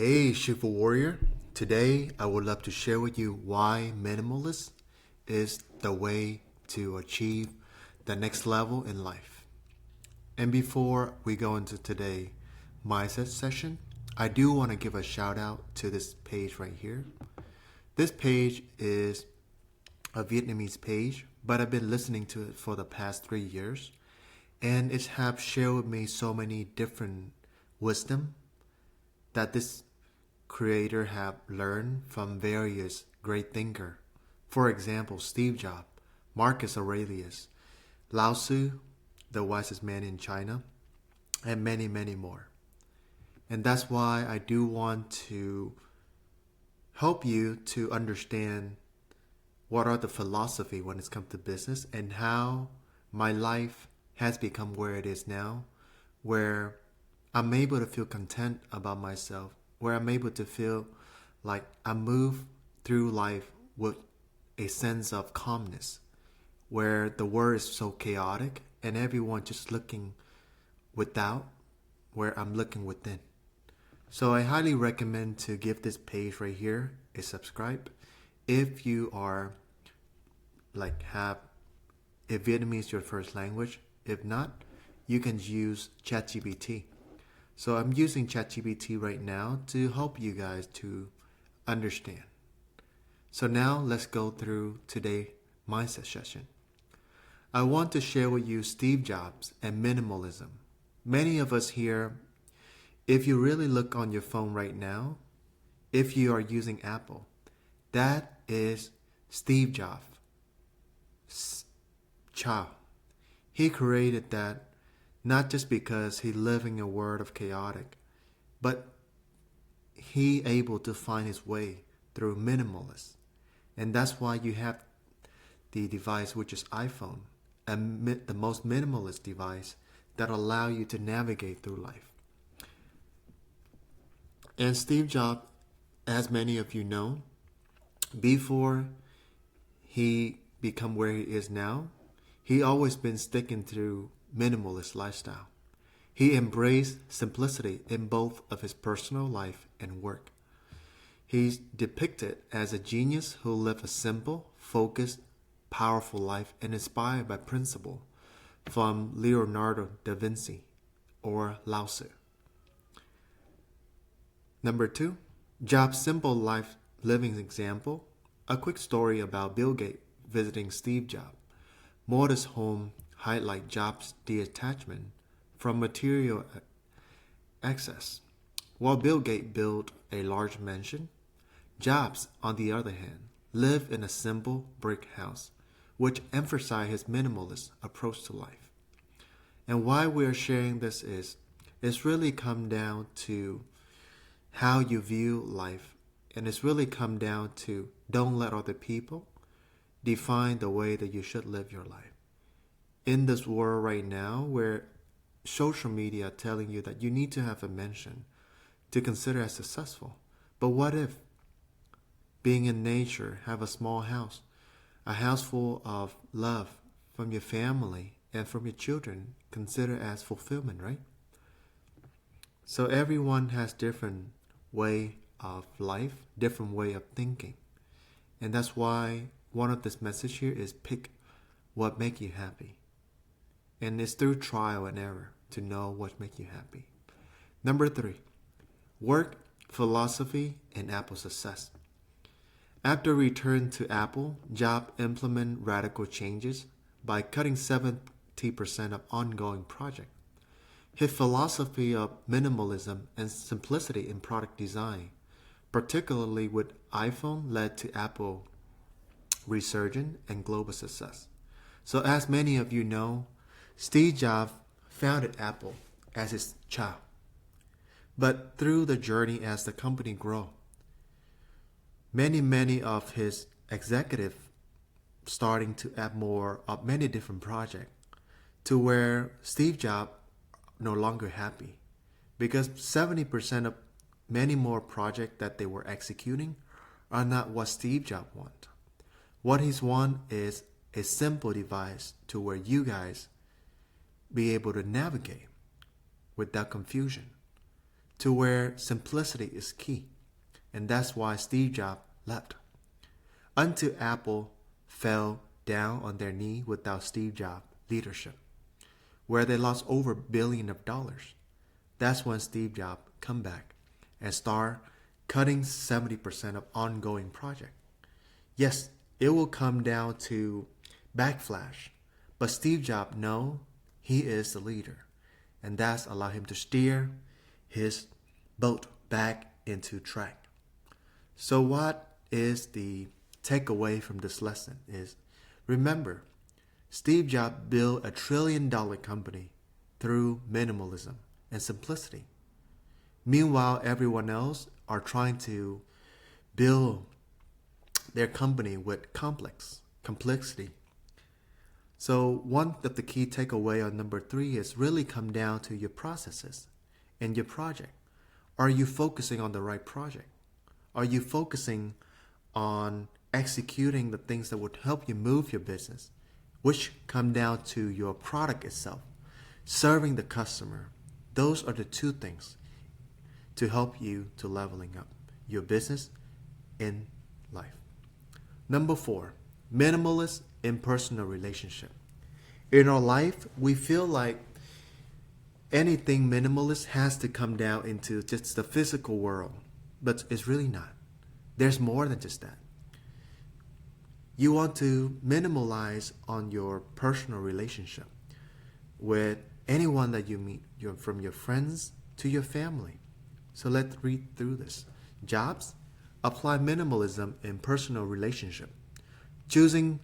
Hey, Shifu Warrior. Today, I would love to share with you why minimalist is the way to achieve the next level in life. And before we go into today's mindset session, I do want to give a shout out to this page right here. This page is a Vietnamese page, but I've been listening to it for the past 3 years, and it have shared with me so many different wisdom that this creator have learned from various great thinker. For example, Steve Jobs, Marcus Aurelius, Lao Tzu, the wisest man in China, and many, many more. And that's why I do want to help you to understand what are the philosophy when it comes to business and how my life has become where it is now, where I'm able to feel content about myself, where I'm able to feel like I move through life with a sense of calmness, where the world is so chaotic and everyone just looking without, where I'm looking within. So I highly recommend to give this page right here a subscribe if you are if Vietnamese your first language. If not, you can use ChatGPT. So I'm using ChatGPT right now to help you guys to understand. So now let's go through today's mindset session. I want to share with you Steve Jobs and minimalism. Many of us here, if you really look on your phone right now, if you are using Apple, that is Steve Jobs' child. He created that not just because he lived in a world of chaotic, but he able to find his way through minimalist. And that's why you have the device which is iPhone, the most minimalist device that allow you to navigate through life. And Steve Jobs, as many of you know, before he become where he is now, he always been sticking to minimalist lifestyle. He embraced simplicity in both of his personal life and work. He's depicted as a genius who lived a simple, focused, powerful life and inspired by principle from Leonardo da Vinci or Lao Tzu. Number 2, Jobs' simple life living example. A quick story about Bill Gates visiting Steve Jobs. Modest home highlight Jobs' detachment from material access. While Bill Gates built a large mansion, Jobs, on the other hand, lived in a simple brick house, which emphasized his minimalist approach to life. And why we are sharing this is, it's really come down to how you view life, and it's really come down to don't let other people define the way that you should live your life. In this world right now where social media telling you that you need to have a mansion to consider as successful. But what if being in nature, have a small house, a house full of love from your family and from your children, consider as fulfillment, right? So everyone has different way of life, different way of thinking. And that's why one of this message here is pick what make you happy. And it's through trial and error to know what makes you happy. Number 3, work, philosophy, and Apple success. After return to Apple, Jobs implement radical changes by cutting 70% of ongoing projects. His philosophy of minimalism and simplicity in product design, particularly with iPhone, led to Apple resurgence and global success. So as many of you know, Steve Jobs founded Apple as his child. But through the journey as the company grew, many of his executives starting to add more of many different projects to where Steve Jobs no longer happy because 70% of many more projects that they were executing are not what Steve Jobs want. What he's want is a simple device to where you guys be able to navigate without confusion, to where simplicity is key. And that's why Steve Jobs left. Until Apple fell down on their knee without Steve Jobs' leadership, where they lost over $1 billion. That's when Steve Jobs come back and start cutting 70% of ongoing project. Yes, it will come down to backflash, but Steve Jobs know he is the leader, and that's allowed him to steer his boat back into track. So what is the takeaway from this lesson is, remember, Steve Jobs built a $1 trillion company through minimalism and simplicity. Meanwhile, everyone else are trying to build their company with complexity. So one of the key takeaway on number 3 is really come down to your processes and your project. Are you focusing on the right project? Are you focusing on executing the things that would help you move your business, which come down to your product itself, serving the customer? Those are the 2 things to help you to leveling up your business in life. Number 4, minimalist in personal relationship. In our life, we feel like anything minimalist has to come down into just the physical world, but it's really not. There's more than just that. You want to minimalize on your personal relationship with anyone that you meet, from your friends to your family. So let's read through this. Jobs, apply minimalism in personal relationship, choosing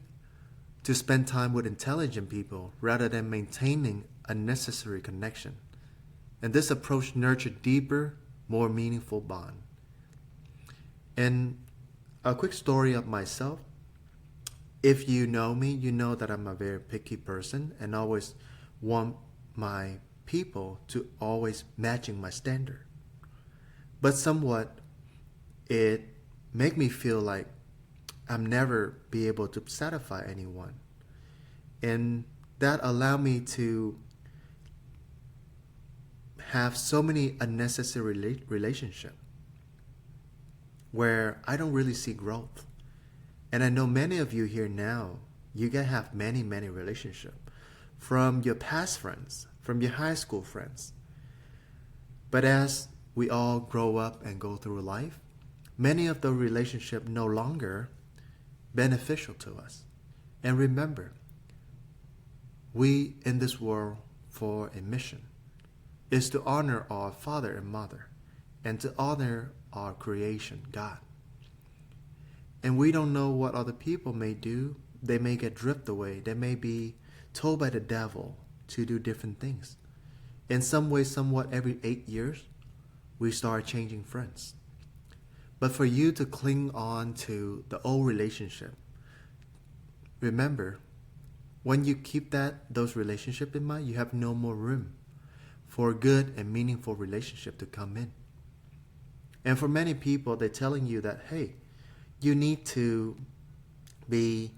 to spend time with intelligent people rather than maintaining unnecessary connection. And this approach nurtures deeper, more meaningful bond. And a quick story of myself. If you know me, you know that I'm a very picky person and always want my people to always matching my standard. But somewhat, it make me feel like I'm never be able to satisfy anyone. And that allowed me to have so many unnecessary relationships where I don't really see growth. And I know many of you here now, you can have many relationships from your past friends, from your high school friends. But as we all grow up and go through life, many of the relationships no longer beneficial to us. And remember, we in this world for a mission is to honor our father and mother and to honor our creation, God. And we don't know what other people may do. They may get drift away. They may be told by the devil to do different things. In some way, somewhat every 8 years, we start changing friends. But for you to cling on to the old relationship, remember, when you keep those relationships in mind, you have no more room for a good and meaningful relationship to come in. And for many people, they're telling you that, hey, you need to be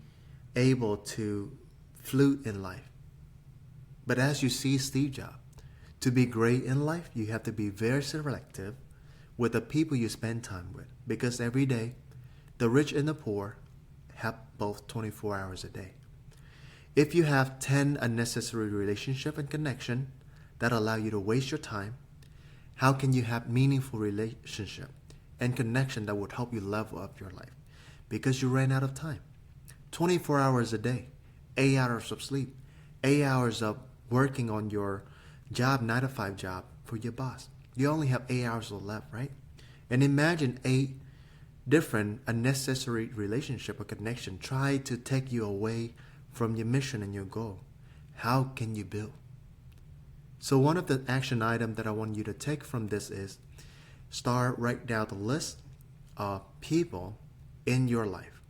able to float in life. But as you see Steve Jobs, to be great in life, you have to be very selective with the people you spend time with. Because every day, the rich and the poor have both 24 hours a day. If you have 10 unnecessary relationships and connection that allow you to waste your time, how can you have meaningful relationship and connection that would help you level up your life? Because you ran out of time. 24 hours a day, 8 hours of sleep, 8 hours of working on your job, 9 to 5 job for your boss. You only have 8 hours left, right? And imagine 8 different unnecessary relationship or connection try to take you away from your mission and your goal. How can you build? So one of the action items that I want you to take from this is start write down the list of people in your life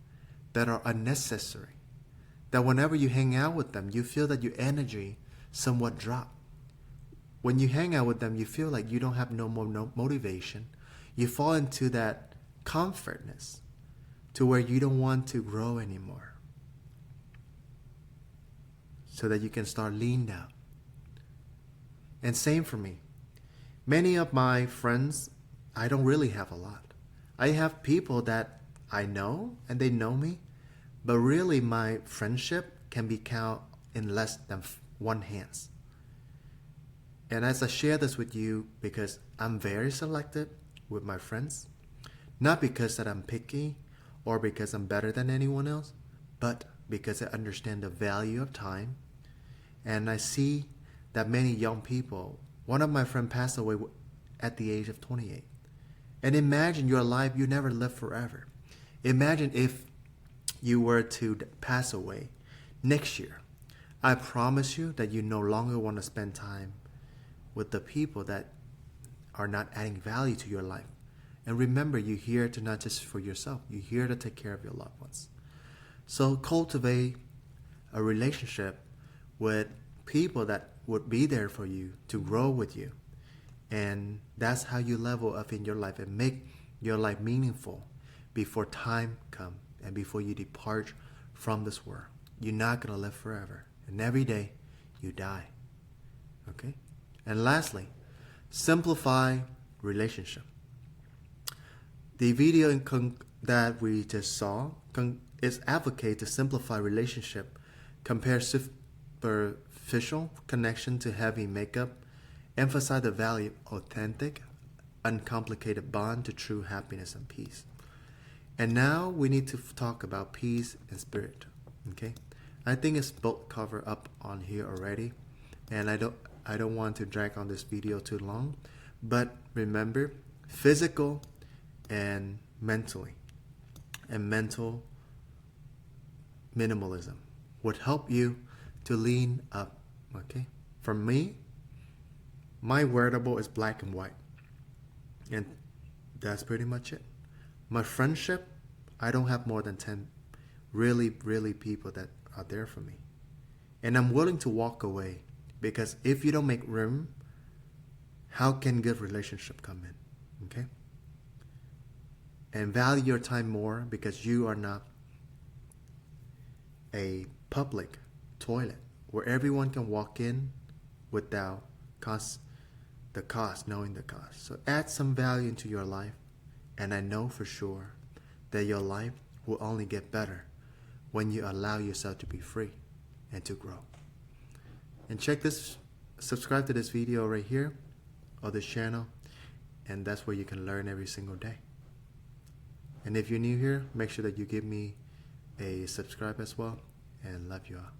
that are unnecessary. That whenever you hang out with them, you feel that your energy somewhat drop. When you hang out with them, you feel like you don't have no motivation. You fall into that comfortness to where you don't want to grow anymore. So that you can start lean down. And same for me. Many of my friends, I don't really have a lot. I have people that I know and they know me, but really my friendship can be counted in less than one hands. And as I share this with you, because I'm very selective with my friends, not because that I'm picky or because I'm better than anyone else, but because I understand the value of time. And I see that many young people, one of my friends passed away at the age of 28. And imagine your life, you never live forever. Imagine if you were to pass away next year. I promise you that you no longer want to spend time with the people that are not adding value to your life. And remember, you're here to not just for yourself, you're here to take care of your loved ones. So cultivate a relationship with people that would be there for you, to grow with you. And that's how you level up in your life and make your life meaningful before time comes and before you depart from this world. You're not going to live forever. And every day you die. Okay? And lastly, simplify relationship. The video that we just saw is advocate to simplify relationship, compare superficial connection to heavy makeup, emphasize the value of authentic, uncomplicated bond to true happiness and peace. And now we need to talk about peace and spirit. Okay, I think it's both covered up on here already, and I don't want to drag on this video too long. But remember, physical and mentally, and mental minimalism would help you to lean up. Okay, for me, my wearable is black and white, and that's pretty much it. My friendship, I don't have more than 10 really people that are there for me, and I'm willing to walk away, because if you don't make room, how can good relationship come in? Okay, and value your time more, because you are not a public toilet where everyone can walk in without knowing the cost. So add some value into your life, and I know for sure that your life will only get better when you allow yourself to be free and to grow. And subscribe to this video right here, or this channel, and that's where you can learn every single day. And if you're new here, make sure that you give me a subscribe as well, and love you all.